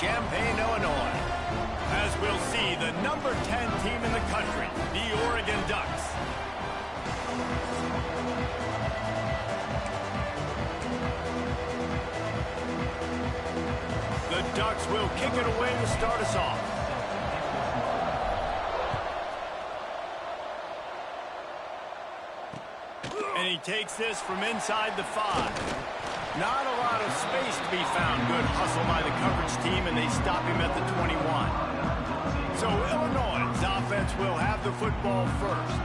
Champaign, Illinois. As we'll see, the number 10 team in the country, the Oregon Ducks. The Ducks will kick it away to start us off. And he takes this from inside the 5. Not a lot of space to be found. Good hustle by the coverage team, and they stop him at the 21. So Illinois' offense will have the football first.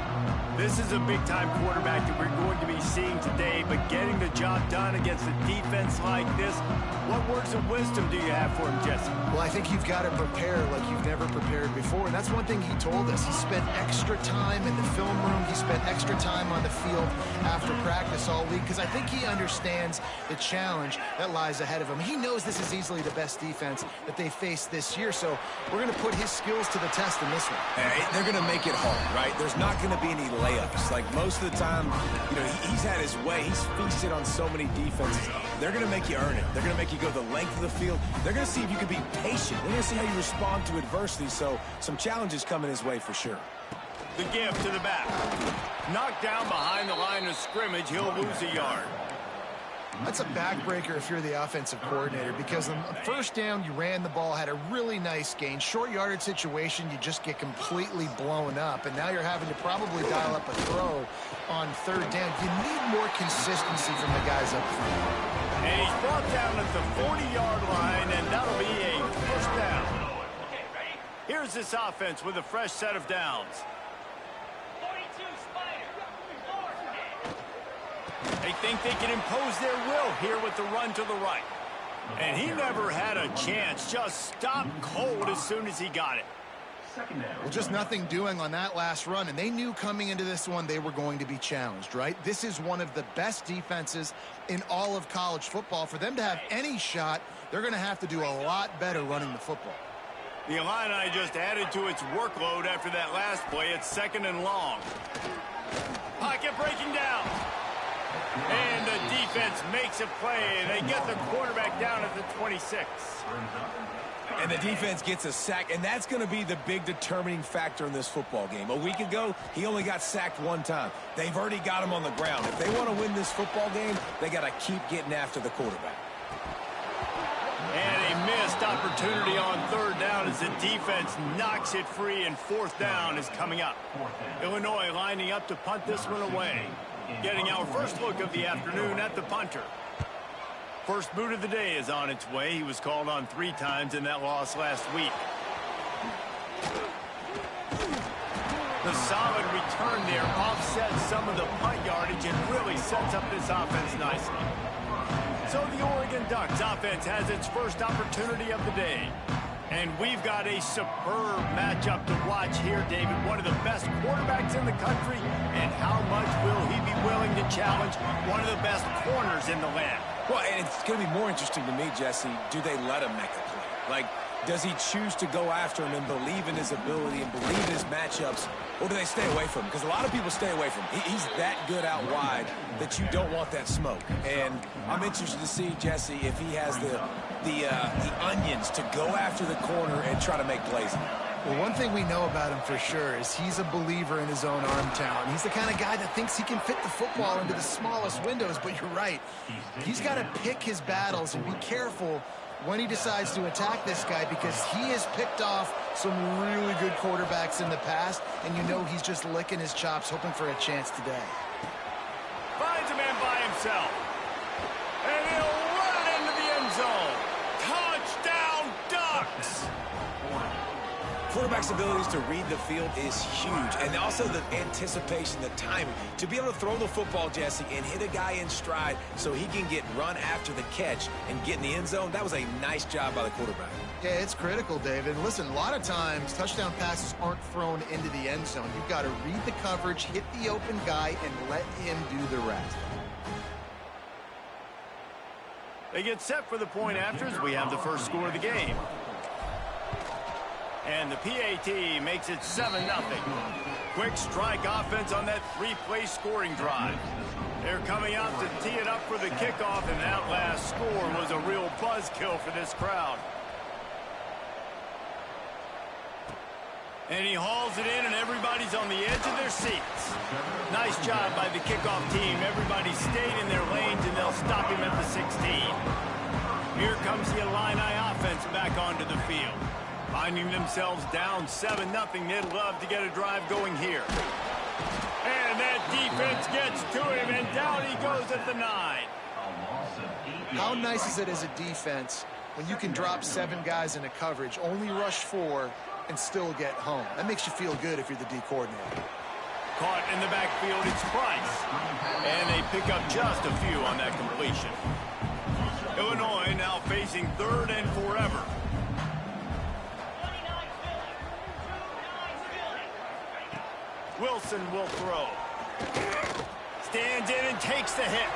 This is a big-time quarterback that we're going to be seeing today, but getting the job done against a defense like this, what words of wisdom do you have for him, Jesse? Well, I think you've got to prepare like you've never prepared before, and that's one thing he told us. He spent extra time in the film room. He spent extra time on the field after practice all week, because I think he understands the challenge that lies ahead of him. He knows this is easily the best defense that they face this year, so we're going to put his skills to the test in this one. They're going to make it hard, right? There's not going to be any layups. Like most of the time, he's had his way. He's feasted on so many defenses. They're going to make you earn it. They're going to make you go the length of the field. They're going to see if you can be patient. They're going to see how you respond to adversity. So some challenges coming his way for sure. The give to the back. Knocked down behind the line of scrimmage. He'll lose a yard. That's a backbreaker if you're the offensive coordinator, because on the first down, you ran the ball, had a really nice gain. Short yardage situation, you just get completely blown up, and now you're having to probably dial up a throw on third down. You need more consistency from the guys up front. And he's brought down at the 40-yard line, and that'll be a first down. Here's this offense with a fresh set of downs. They think they can impose their will here with the run to the right. And he never had a chance. Just stopped cold as soon as he got it. Well, just nothing doing on that last run, and they knew coming into this one they were going to be challenged, right? This is one of the best defenses in all of college football. For them to have any shot, they're going to have to do a lot better running the football. The Illini just added to its workload after that last play. It's 2nd and long. Pocket breaking down. And the defense makes a play, and they get the quarterback down at the 26. And the defense gets a sack, and that's going to be the big determining factor in this football game. A week ago, he only got sacked one time. They've already got him on the ground. If they want to win this football game, they got to keep getting after the quarterback. And a missed opportunity on third down as the defense knocks it free, and 4th down is coming up. Illinois lining up to punt this one away. Getting our first look of the afternoon at the punter. First boot of the day is on its way. He was called on 3 times in that loss last week. The solid return there offsets some of the punt yardage and really sets up this offense nicely. So the Oregon Ducks offense has its first opportunity of the day. And we've got a superb matchup to watch here, David. One of the best quarterbacks in the country. And how much will he be willing to challenge one of the best corners in the land? Well, and it's going to be more interesting to me, Jesse, do they let him make a play? Like, does he choose to go after him and believe in his ability and believe in his matchups, or do they stay away from him? Because a lot of people stay away from him. He's that good out wide that you don't want that smoke. And I'm interested to see, Jesse, if he has the onions to go after the corner and try to make plays. Well, one thing we know about him for sure is he's a believer in his own arm talent. He's the kind of guy that thinks he can fit the football into the smallest windows, but you're right. He's got to pick his battles and be careful when he decides to attack this guy, because he has picked off some really good quarterbacks in the past, and you know he's just licking his chops, hoping for a chance today. Finds a man by himself. And he'll run it into the end zone. Touchdown, Ducks! Quarterback's abilities to read the field is huge, and also the anticipation, the timing. To be able to throw the football, Jesse, and hit a guy in stride so he can get run after the catch and get in the end zone, that was a nice job by the quarterback. Yeah, it's critical, David. Listen, a lot of times touchdown passes aren't thrown into the end zone. You've got to read the coverage, hit the open guy, and let him do the rest. They get set for the point after as we have the first score of the game. And the PAT makes it 7-0. Quick strike offense on that 3-play scoring drive. They're coming out to tee it up for the kickoff, and that last score was a real buzzkill for this crowd. And he hauls it in, and everybody's on the edge of their seats. Nice job by the kickoff team. Everybody stayed in their lanes, and they'll stop him at the 16. Here comes the Illini offense back onto the field. Finding themselves down 7-0, they'd love to get a drive going here. And that defense gets to him, and down he goes at the 9. How nice is it as a defense when you can drop 7 guys into coverage, only rush 4, and still get home? That makes you feel good if you're the D coordinator. Caught in the backfield, it's Price. And they pick up just a few on that completion. Illinois now facing 3rd and forever. Wilson will throw. Stands in and takes the hit.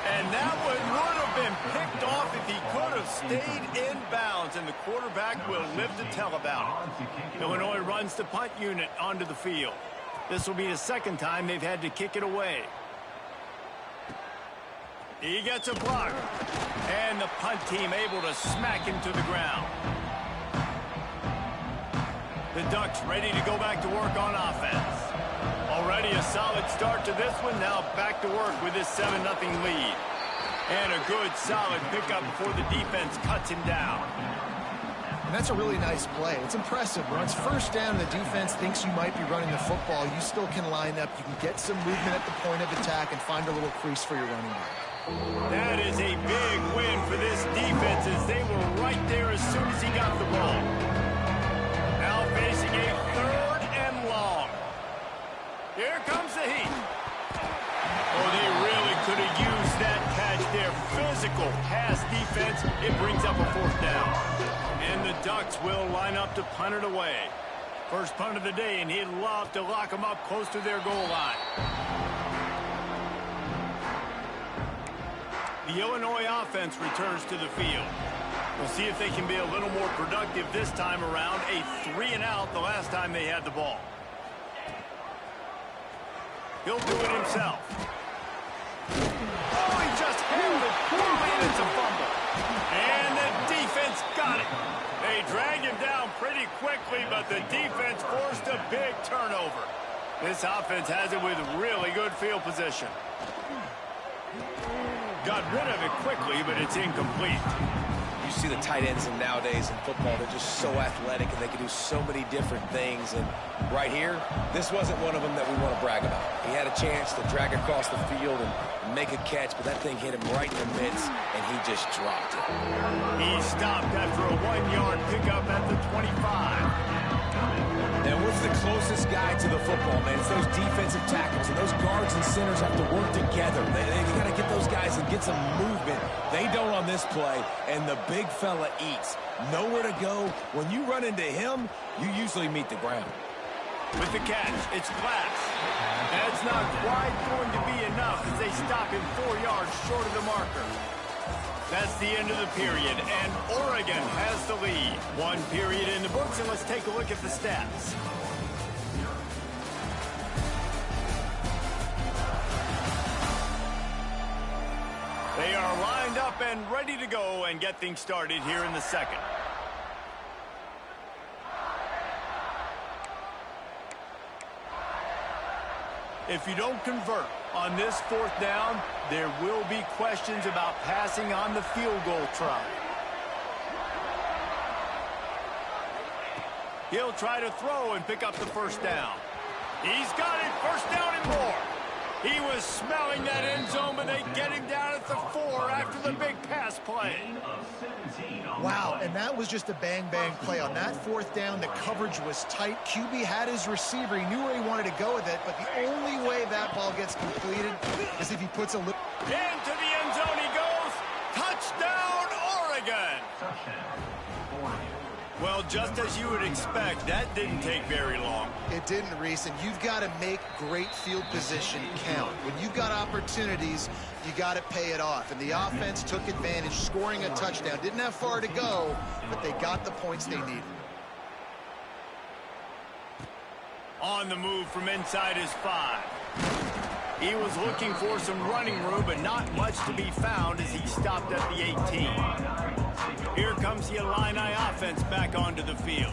And that one would have been picked off if he could have stayed in bounds, and the quarterback will live to tell about it. Illinois runs the punt unit onto the field. This will be the 2nd time they've had to kick it away. He gets a block, and the punt team able to smack him to the ground. The Ducks ready to go back to work on offense. Already a solid start to this one. Now back to work with this 7-0 lead. And a good, solid pickup before the defense cuts him down. And that's a really nice play. It's impressive. When it's 1st down and the defense thinks you might be running the football, you still can line up. You can get some movement at the point of attack and find a little crease for your running back. That is a big win for this defense, as they were right there as soon as he got the ball. Now facing a 3rd and long. Here comes the heat. Oh, they really could have used that catch there. Physical pass defense. It brings up a 4th down. And the Ducks will line up to punt it away. First punt of the day, and he'd love to lock them up close to their goal line. The Illinois offense returns to the field. We'll see if they can be a little more productive this time around. A 3-and-out the last time they had the ball. He'll do it himself. Oh, he just handled it poorly, and it's a fumble. And the defense got it. They dragged him down pretty quickly, but the defense forced a big turnover. This offense has it with really good field position. Got rid of it quickly, but it's incomplete. You see the tight ends nowadays in football, they're just so athletic and they can do so many different things. And right here, this wasn't one of them that we want to brag about. He had a chance to drag across the field and make a catch, but that thing hit him right in the midst, and he just dropped it. He stopped after a 1-yard pickup at the 25. And what's the closest guy to the football, man? It's those defensive tackles, and those guards and centers have to work together. They got to get those guys and get some movement. They don't on this play, and the big fella eats. Nowhere to go. When you run into him, you usually meet the ground. With the catch, it's Glass. That's not quite going to be enough as they stop him 4 yards short of the marker. That's the end of the period, and Oregon has the lead. 1 period in the books, and let's take a look at the stats. They are lined up and ready to go and get things started here in the 2nd. If you don't convert on this 4th down, there will be questions about passing on the field goal try. He'll try to throw and pick up the 1st down. He's got it, 1st down and more. He was smelling that end zone, but they get him down at the 4 after the big pass play. Wow, and that was just a bang-bang play. On that 4th down, the coverage was tight. QB had his receiver. He knew where he wanted to go with it, but the only way that ball gets completed is if he puts a little... Into the end zone he goes. Touchdown, Oregon! Well, just as you would expect, that didn't take very long. It didn't, Reese, and you've got to make great field position count. When you've got opportunities, you got to pay it off. And the offense took advantage, scoring a touchdown. Didn't have far to go, but they got the points they needed. On the move from inside his 5. He was looking for some running room, but not much to be found as he stopped at the 18. Here comes the Illini offense back onto the field.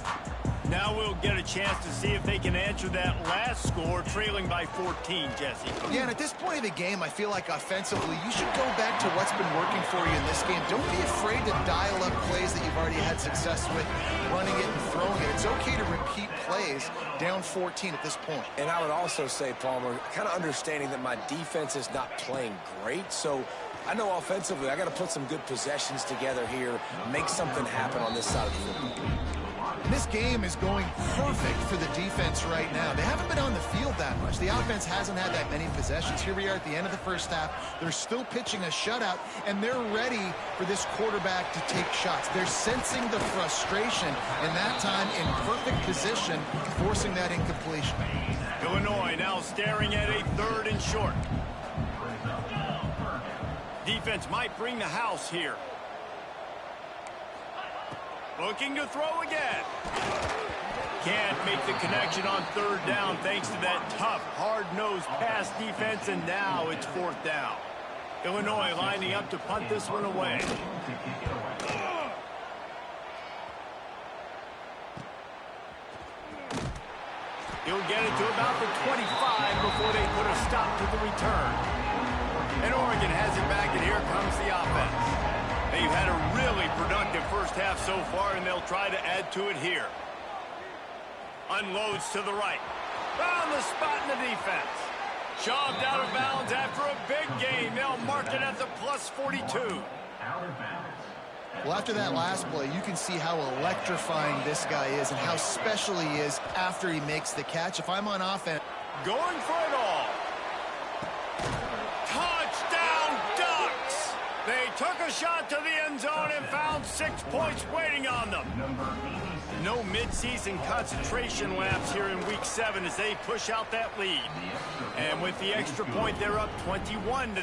Now we'll get a chance to see if they can answer that last score, trailing by 14, Jesse. Yeah, and at this point of the game, I feel like offensively, you should go back to what's been working for you in this game. Don't be afraid to dial up plays that you've already had success with, running it and throwing it. It's okay to repeat plays down 14 at this point. And I would also say, Palmer, kind of understanding that my defense is not playing great, so I know offensively I got to put some good possessions together here, make something happen on this side of the football. This game is going perfect for the defense right now. They haven't been on the field that much. The offense hasn't had that many possessions. Here we are at the end of the first half. They're still pitching a shutout, and they're ready for this quarterback to take shots. They're sensing the frustration, and that time in perfect position, forcing that incompletion. Illinois now staring at a 3rd and short. Defense might bring the house here. Looking to throw again. Can't make the connection on 3rd down thanks to that tough, hard-nosed pass defense, and now it's 4th down. Illinois lining up to punt this one away. He'll get it to about the 25 before they put a stop to the return. And Oregon has it back, and here comes the offense. They've had a really productive first half so far, and they'll try to add to it here. Unloads to the right. Found the spot in the defense. Shoved out of bounds after a big gain. They'll mark it at the plus 42. Well, after that last play, you can see how electrifying this guy is and how special he is after he makes the catch. If I'm on offense... Going for it all. Touchdown, Ducks! They took a shot to the end zone and found 6 points waiting on them. No midseason concentration laps here in Week 7 as they push out that lead. And with the extra point, they're up 21-0.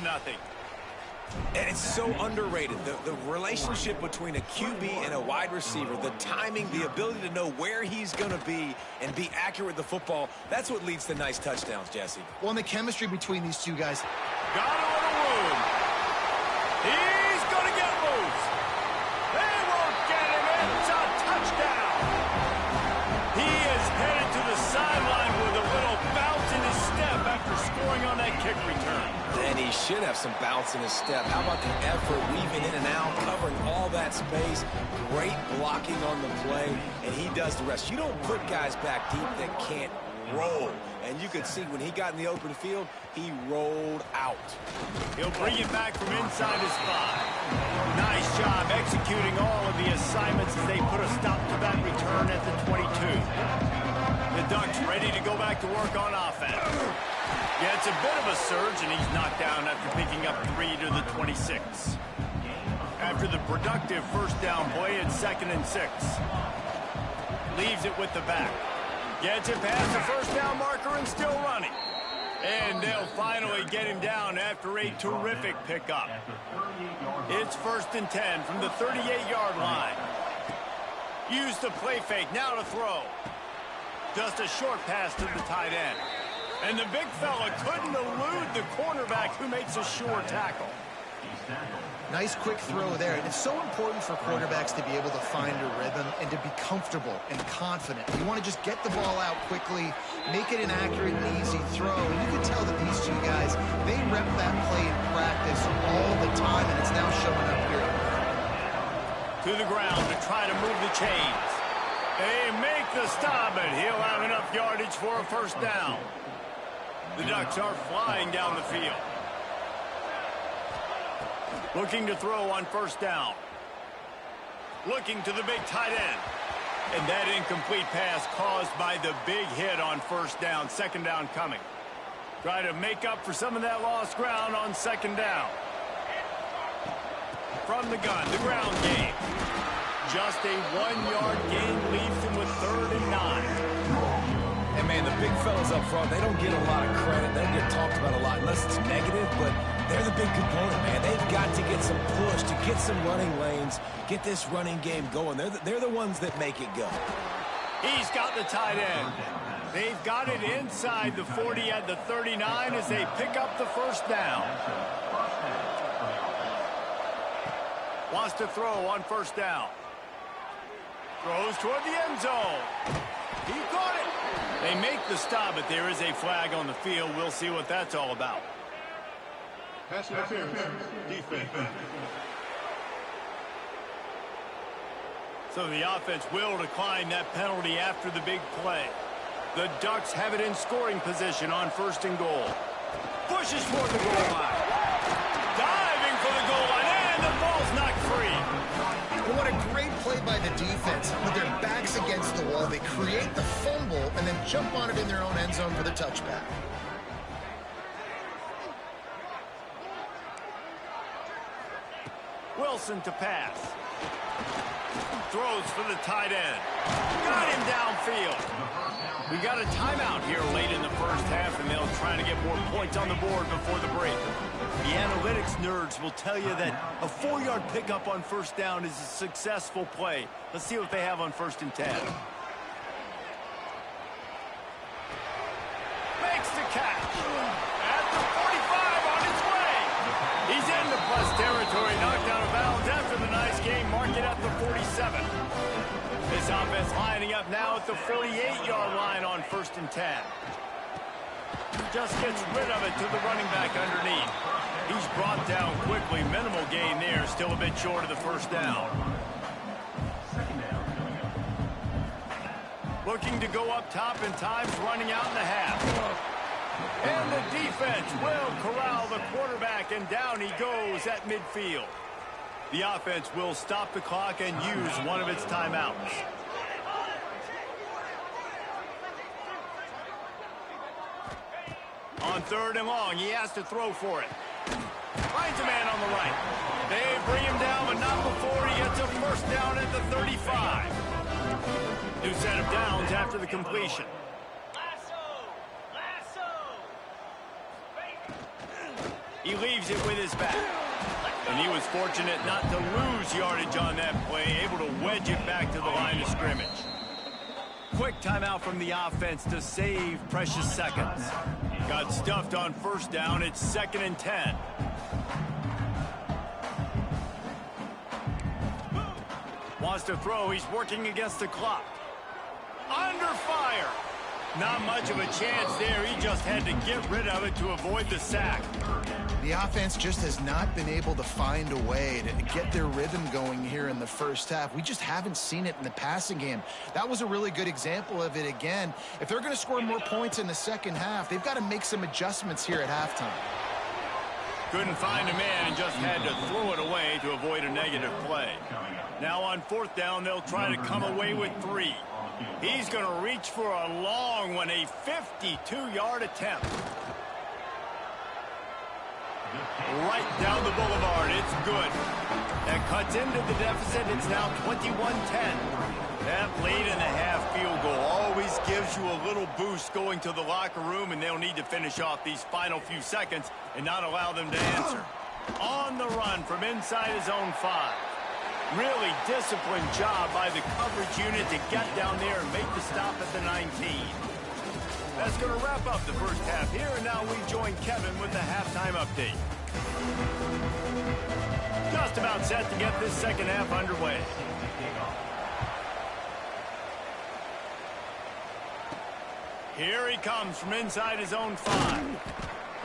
And it's so underrated. The relationship between a QB and a wide receiver, the timing, the ability to know where he's going to be and be accurate with the football, that's what leads to nice touchdowns, Jesse. Well, and the chemistry between these two guys. Got a little room. He's going to get loose. They won't get him. It's a touchdown. He is headed to the sideline with a little bounce in his step after scoring on that kick return. And he should have some bounce in his step. How about the effort, weaving in and out, covering all that space, great blocking on the play, and he does the rest. You don't put guys back deep that can't roll. And you could see when he got in the open field, he rolled out. He'll bring it back from inside his 5. Nice job executing all of the assignments as they put a stop to that return at the 22. The Ducks ready to go back to work on offense. Yeah, it's a bit of a surge, and he's knocked down after picking up 3 to the 26. After the productive first down play, it's 2nd and 6. Leaves it with the back. Gets it past the first down marker and still running. And they'll finally get him down after a terrific pickup. It's 1st and 10 from the 38-yard line. Use the play fake, now to throw. Just a short pass to the tight end. And the big fella couldn't elude the cornerback who makes a sure tackle. Nice quick throw there. And it's so important for quarterbacks to be able to find a rhythm and to be comfortable and confident. You want to just get the ball out quickly, make it an accurate and easy throw. And you can tell that these two guys, they rep that play in practice all the time, and it's now showing up here. To the ground to try to move the chains. They make the stop, and he'll have enough yardage for a first down. The Ducks are flying down the field. Looking to throw on first down. Looking to the big tight end. And that incomplete pass caused by the big hit on first down. 2nd down coming. Try to make up for some of that lost ground on 2nd down. From the gun, the ground game. Just a 1-yard gain leaves him with 3rd and 9. And, man, the big fellas up front, they don't get a lot of credit. They don't get talked about a lot unless it's negative, but they're the big component, man. They've got to get some push, to get some running lanes, get this running game going. They're the ones that make it go. He's got the tight end. They've got it inside the 40 at the 39 as they pick up the first down. Wants to throw on first down. Throws toward the end zone. He caught it. They make the stop, but there is a flag on the field. We'll see what that's all about. Pass interference. Defense. So the offense will decline that penalty after the big play. The Ducks have it in scoring position on 1st and goal. Pushes for the goal line. Diving for the goal line, and the ball's knocked free. And what a great play by the defense. With their backs against the wall, they create the fumble and then jump on it in their own end zone for the touchback. Wilson to pass. Throws for the tight end. Got him downfield. We got a timeout here late in the first half, and they'll try to get more points on the board before the break. The analytics nerds will tell you that a 4-yard pickup on 1st down is a successful play. Let's see what they have on 1st and 10. Makes the catch. At the 45 on its way. He's into plus territory. Knocked out of bounds after the nice game. Mark it at the 47. This offense lining up now at the 48-yard line on 1st and 10. Just gets rid of it to the running back underneath. He's brought down quickly. Minimal gain there. Still a bit short of the 1st down. Looking to go up top, and time's running out in the half. And the defense will corral the quarterback, and down he goes at midfield. The offense will stop the clock and use one of its timeouts. On 3rd and long, he has to throw for it. Finds a man on the right. They bring him down, but not before he gets a 1st down at the 35. New set of downs after the completion. He leaves it with his back. And he was fortunate not to lose yardage on that play, able to wedge it back to the line of scrimmage. Quick timeout from the offense to save precious seconds. Got stuffed on 1st down. It's 2nd and 10. Wants to throw. He's working against the clock. Under fire. Not much of a chance there. He just had to get rid of it to avoid the sack. The offense just has not been able to find a way to get their rhythm going here in the first half. We just haven't seen it in the passing game. That was a really good example of it again. If they're going to score more points in the second half, they've got to make some adjustments here at halftime. Couldn't find a man and just had to throw it away to avoid a negative play. Now on 4th down, they'll try to come away with 3. He's going to reach for a long one, a 52-yard attempt. Right down the boulevard. It's good. That cuts into the deficit. It's now 21-10. That late in the half field goal always gives you a little boost going to the locker room, and they'll need to finish off these final few seconds and not allow them to answer. On the run from inside his own 5. Really disciplined job by the coverage unit to get down there and make the stop at the 19. That's going to wrap up the first half here, and now we join Kevin with the halftime update. Just about set to get this second half underway. Here he comes from inside his own 5.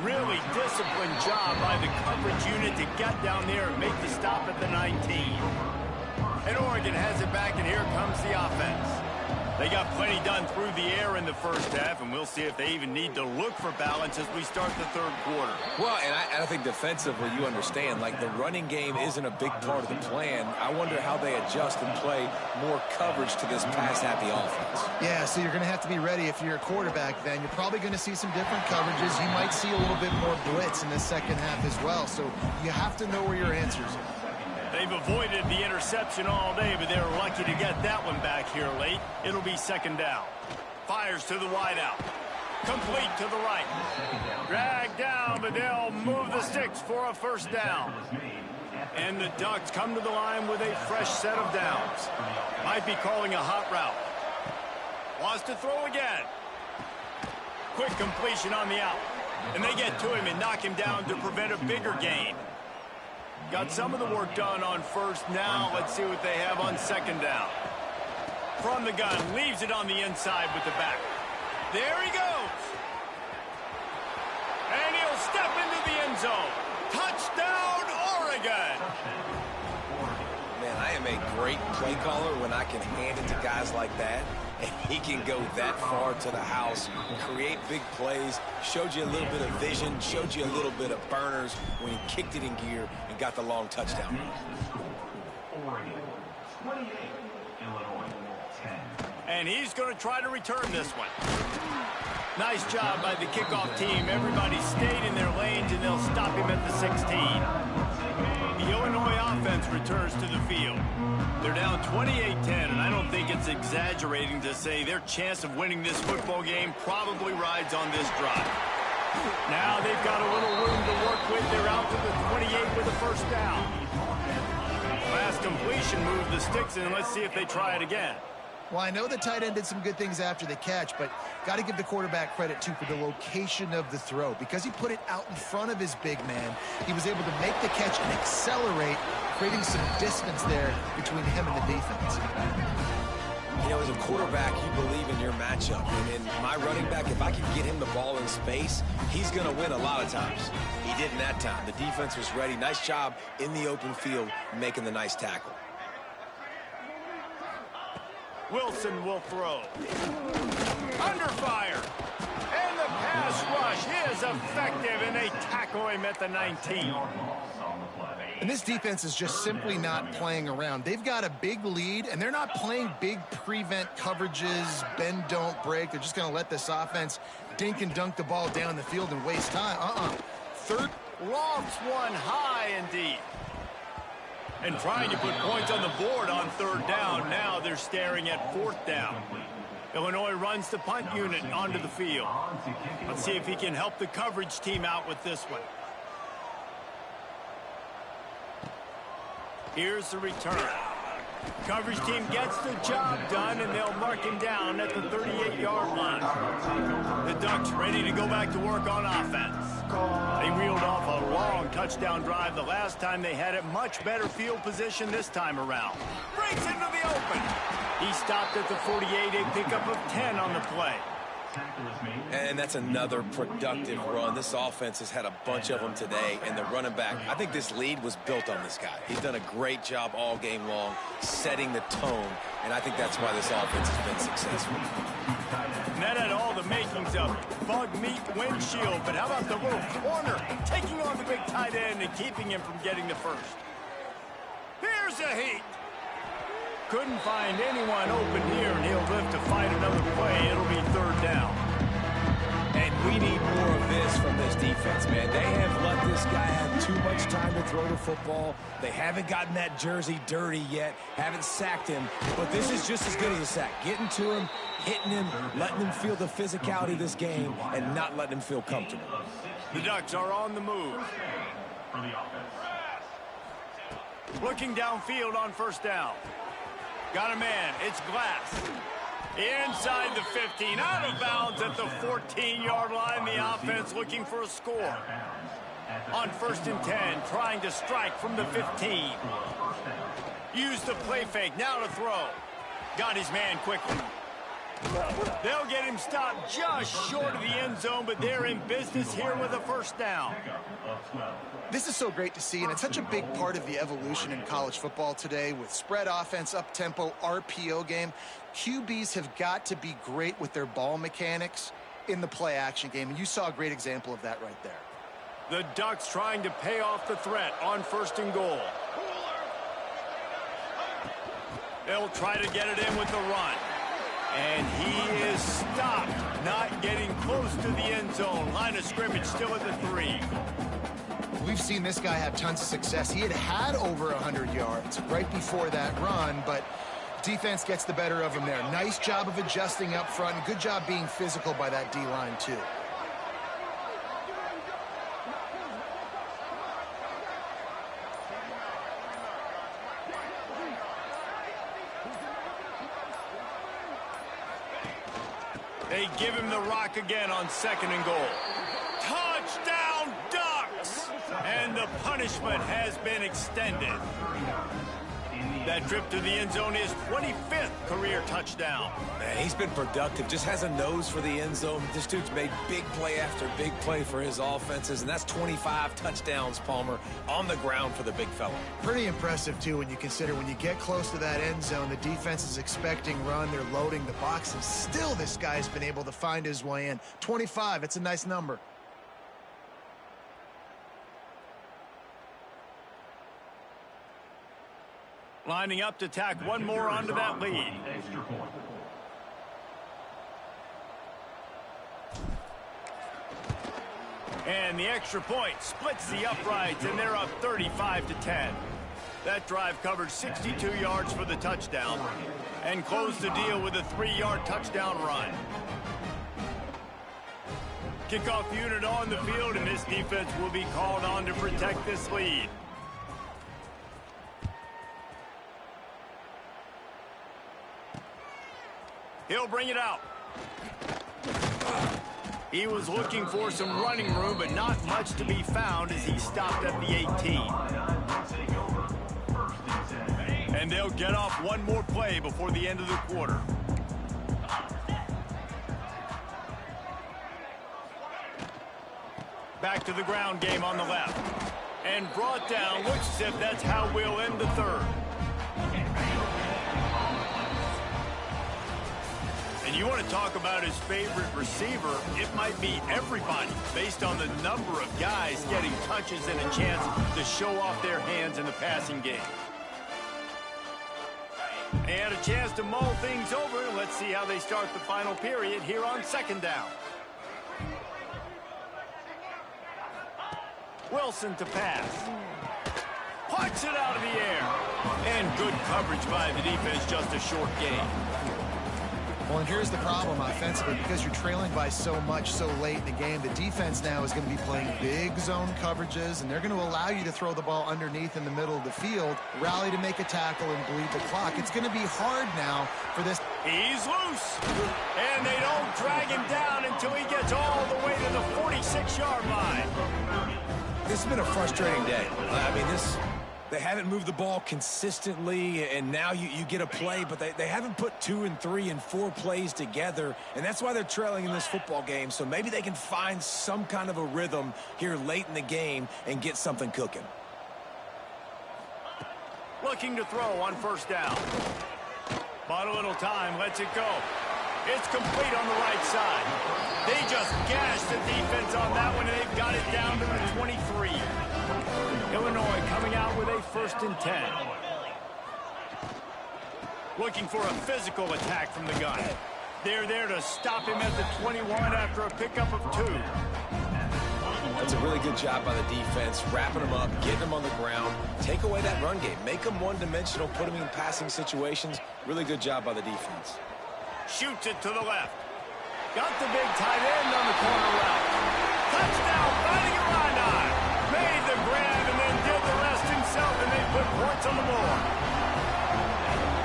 Really disciplined job by the coverage unit to get down there and make the stop at the 19. And Oregon has it back, and here comes the offense. They got plenty done through the air in the first half, and we'll see if they even need to look for balance as we start the 3rd quarter. Well, and I think defensively, you understand, like the running game isn't a big part of the plan. I wonder how they adjust and play more coverage to this pass-happy offense. Yeah, so you're going to have to be ready if you're a quarterback then. You're probably going to see some different coverages. You might see a little bit more blitz in the second half as well, so you have to know where your answers are. They've avoided the interception all day, but they're lucky to get that one back here late. It'll be 2nd down. Fires to the wideout. Complete to the right. Dragged down, but they'll move the sticks for a 1st down. And the Ducks come to the line with a fresh set of downs. Might be calling a hot route. Wants to throw again. Quick completion on the out. And they get to him and knock him down to prevent a bigger gain. Got some of the work done on 1st. Now let's see what they have on 2nd down. from the gun, leaves it on the inside with the back. There he goes. And he'll step into the end zone. Touchdown, Oregon. Man, I am a great play caller when I can hand it to guys like that, and he can go that far to the house, create big plays, showed you a little bit of vision, showed you a little bit of burners when he kicked it in gear and got the long touchdown. And he's going to try to return this one. Nice job by the kickoff team. Everybody stayed in their lanes, and they'll stop him at the 16. The Illinois offense returns to the field. They're down 28-10, and I don't think it's exaggerating to say their chance of winning this football game probably rides on this drive. Now they've got a little room to work with. They're out to the 28 with a first down. Last completion moved the sticks in. Let's see if they try it again. Well, I know the tight end did some good things after the catch, but got to give the quarterback credit, too, for the location of the throw. Because he put it out in front of his big man, he was able to make the catch and accelerate, creating some distance there between him and the defense. You know, as a quarterback, you believe in your matchup. And in my running back, if I can get him the ball in space, he's going to win a lot of times. He didn't that time. The defense was ready. Nice job in the open field making the nice tackle. Wilson will throw. Under fire. And the pass rush is effective, and they tackle him at the 19. And this defense is just simply not playing around. They've got a big lead, and they're not playing big prevent coverages, bend, don't break. They're just going to let this offense dink and dunk the ball down the field and waste time. Third. Lofts one high indeed. And trying to put points on the board on third down. Now they're staring at fourth down. Illinois runs the punt unit onto the field. Let's see if he can help the coverage team out with this one. Here's the return. Coverage team gets the job done, and they'll mark him down at the 38-yard line. The Ducks ready to go back to work on offense. They reeled off a long touchdown drive the last time they had it. Much better field position this time around. Breaks into the open. He stopped at the 48, a pickup of 10 on the play. And that's another productive run. This offense has had a bunch of them today, and the running back, I think this lead was built on this guy. He's done a great job all game long, setting the tone, and I think that's why this offense has been successful. And that had all the makings of bug meat windshield, but how about the little corner taking on the big tight end and keeping him from getting the first? Here's a heat. Couldn't find anyone open here, and he'll live to fight another play. It'll be third down. And we need more of this from this defense, man. They have let this guy have too much time to throw the football. They haven't gotten that jersey dirty yet, haven't sacked him, but this is just as good as a sack. Getting to him, hitting him, letting him feel the physicality of this game, and not letting him feel comfortable. The Ducks are on the move. Looking downfield on first down. Got a man. It's Glass. Inside the 15. Out of bounds at the 14-yard line. The offense looking for a score. On first and 10. Trying to strike from the 15. Used the play fake. Now to throw. Got his man quickly. They'll get him stopped just short of the end zone, but they're in business here with a first down. This is so great to see, and it's such a big part of the evolution in college football today with spread offense, up-tempo, RPO game. QBs have got to be great with their ball mechanics in the play-action game, and you saw a great example of that right there. The Ducks trying to pay off the threat on first and goal. They'll try to get it in with the run. And he is stopped, not getting close to the end zone. Line of scrimmage still at the 3. We've seen this guy have tons of success. He had over 100 yards right before that run, but defense gets the better of him there. Nice job of adjusting up front, and good job being physical by that D-line, too. They give him the rock again on second and goal. Touchdown, Ducks! And the punishment has been extended. That trip to the end zone is 25th career touchdown. Man, he's been productive, just has a nose for the end zone. This dude's made big play after big play for his offenses, and that's 25 touchdowns, Palmer, on the ground for the big fella. Pretty impressive, too, when you consider when you get close to that end zone, the defense is expecting run, they're loading the box, and still this guy's been able to find his way in. 25, it's a nice number. Lining up to tack one more onto that lead. And the extra point splits the uprights, and they're up 35-10. That drive covered 62 yards for the touchdown and closed the deal with a 3-yard touchdown run. Kickoff unit on the field, and this defense will be called on to protect this lead. He'll bring it out. He was looking for some running room, but not much to be found as he stopped at the 18. And they'll get off one more play before the end of the quarter. Back to the ground game on the left. And brought down. Looks as if that's how we'll end the third. And you want to talk about his favorite receiver, it might be everybody, based on the number of guys getting touches and a chance to show off their hands in the passing game. And a chance to mull things over. Let's see how they start the final period here on second down. Wilson to pass. Puts it out of the air. And good coverage by the defense, just a short gain. Well, and here's the problem offensively. Because you're trailing by so much so late in the game, the defense now is going to be playing big zone coverages, and they're going to allow you to throw the ball underneath in the middle of the field, rally to make a tackle, and bleed the clock. It's going to be hard now for this. He's loose, and they don't drag him down until he gets all the way to the 46-yard line. This has been a frustrating day. I mean, they haven't moved the ball consistently, and now you get a play, but they haven't put 2 and 3 and 4 plays together, and that's why they're trailing in this football game. So maybe they can find some kind of a rhythm here late in the game and get something cooking. Looking to throw on first down. Bought a little time, lets it go. It's complete on the right side. They just gashed the defense on that one, and they've got it down to the 23. Illinois coming out with a 1st and 10. Looking for a physical attack from the gun. They're there to stop him at the 21 after a pickup of 2. That's a really good job by the defense, wrapping them up, getting them on the ground, take away that run game, make them one-dimensional, put them in passing situations. Really good job by the defense. Shoots it to the left. Got the big tight end on the corner route. Touchdown, fighting Aranda. Made the grab and then did the rest himself, and they put points on the board.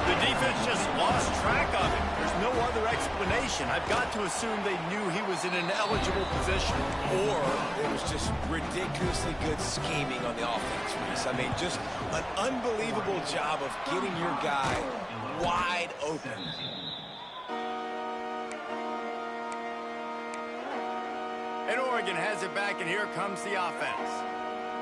The defense just lost track of him. There's no other explanation. I've got to assume they knew he was in an eligible position. Or it was just ridiculously good scheming on the offense, Reese. I mean, just an unbelievable job of getting your guy wide open. And Oregon has it back, and here comes the offense.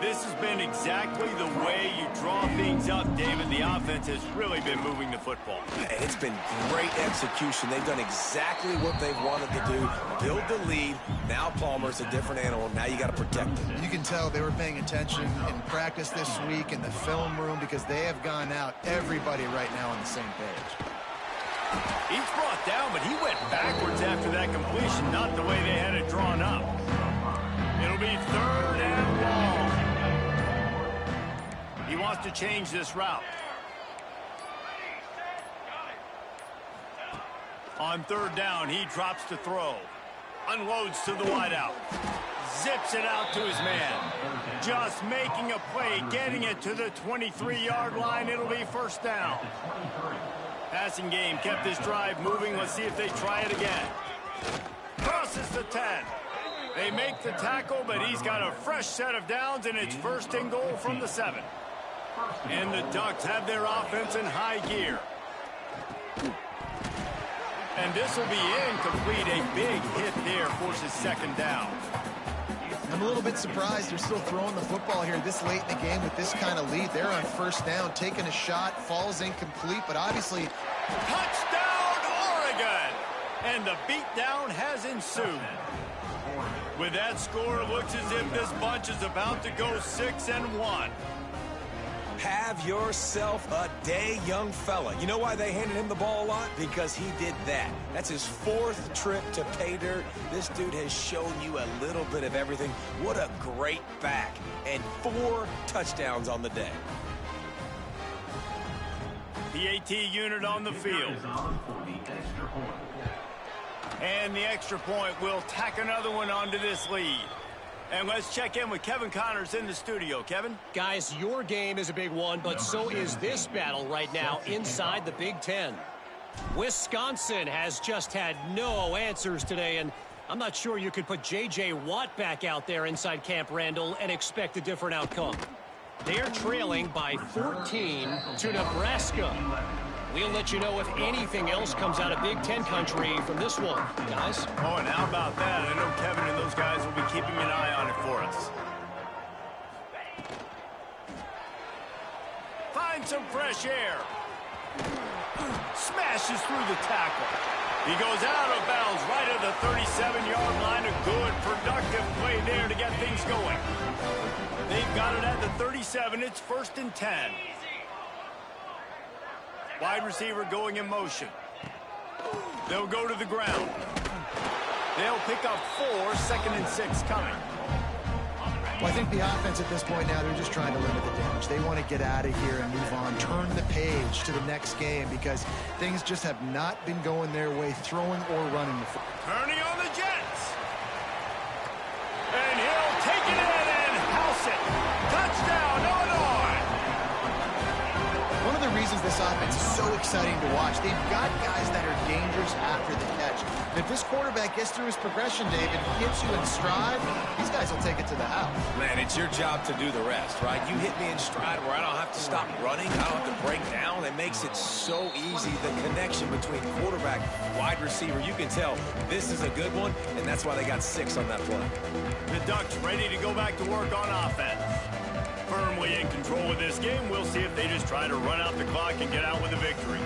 This has been exactly the way you draw things up, David. The offense has really been moving the football. And it's been great execution. They've done exactly what they've wanted to do. Build the lead. Now Palmer's a different animal. Now you got to protect him. You can tell they were paying attention in practice this week in the film room because they have gone out, everybody right now on the same page. He's brought down, but he went backwards after that completion, not the way they had it drawn up. It'll be 3rd and long. He wants to change this route. On 3rd down, he drops to throw. Unloads to the wideout. Zips it out to his man. Just making a play, getting it to the 23-yard line. It'll be 1st down. Passing game kept this drive moving. Let's see if they try it again. Crosses the 10. They make the tackle, but he's got a fresh set of downs, and it's 1st and goal from the 7. And the Ducks have their offense in high gear. And this will be incomplete. A big hit there forces second down. I'm a little bit surprised they're still throwing the football here this late in the game with this kind of lead. They're on first down, taking a shot, falls incomplete, but obviously... Touchdown, Oregon! And the beatdown has ensued. With that score, it looks as if this bunch is about to go 6-1. Have yourself a day, young fella. You know why they handed him the ball a lot? Because he did that. That's his 4th trip to pay dirt. This dude has shown you a little bit of everything. What a great back. And 4 touchdowns on the day. The AT unit on the field. And the extra point will tack another one onto this lead. And let's check in with Kevin Connors in the studio. Kevin? Guys, your game is a big one, but so is this battle right now inside the Big Ten. Wisconsin has just had no answers today, and I'm not sure you could put J.J. Watt back out there inside Camp Randall and expect a different outcome. They're trailing by 14 to Nebraska. We'll let you know if anything else comes out of Big Ten country from this one, guys. Oh, and how about that? I know Kevin and those guys will be keeping an eye on it for us. Find some fresh air. Smashes through the tackle. He goes out of bounds right at the 37-yard line. A good, productive play there to get things going. They've got it at the 37. It's 1st and 10. Wide receiver going in motion. They'll go to the ground. They'll pick up 4, 2nd and 6 coming. Well, I think the offense at this point now, they're just trying to limit the damage. They want to get out of here and move on, turn the page to the next game because things just have not been going their way, throwing or running the football. Turning on the Jets. And he'll take it in and house it. Touchdown, Illinois. One of the reasons this offense is so exciting to watch, they've got guys that are dangerous after the catch. And if this quarterback gets through his progression, David, hits you in stride, these guys will take it to the house. Man, it's your job to do the rest, right? You hit me in stride where I don't have to stop running. I don't have to break down. It makes it so easy. The connection between quarterback, wide receiver, you can tell this is a good one, and that's why they got 6 on that play. The Ducks ready to go back to work on offense. Firmly in control of this game. We'll see if they just try to run out the clock and get out with a victory.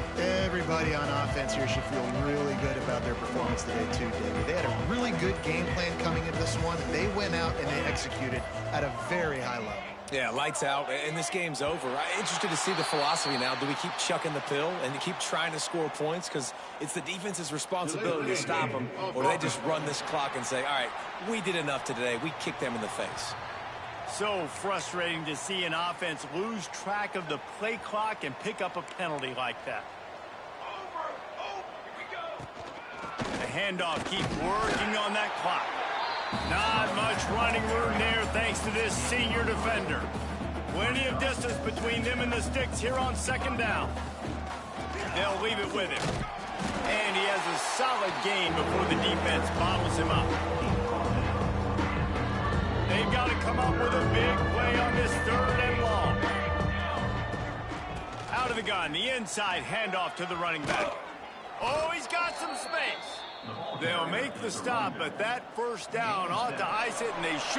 Everybody on offense here should feel really good about their performance today too, David. They had a really good game plan coming into this one. They went out and they executed at a very high level. Yeah, lights out, and this game's over. I'm interested to see the philosophy now. Do we keep chucking the pill and keep trying to score points? Because it's the defense's responsibility to stop them. Or do they just run this clock and say, all right, we did enough today. We kicked them in the face. So frustrating to see an offense lose track of the play clock and pick up a penalty like that. The handoff keeps working on that clock. Not much running room there thanks to this senior defender. Plenty of distance between them and the sticks here on 2nd down. They'll leave it with him. And he has a solid gain before the defense bottles him up. They've got to come up with a big play on this 3rd and long. Out of the gun, the inside handoff to the running back. Oh, he's got some space. They'll make the stop, but that 1st down ought to ice it, and they shoot.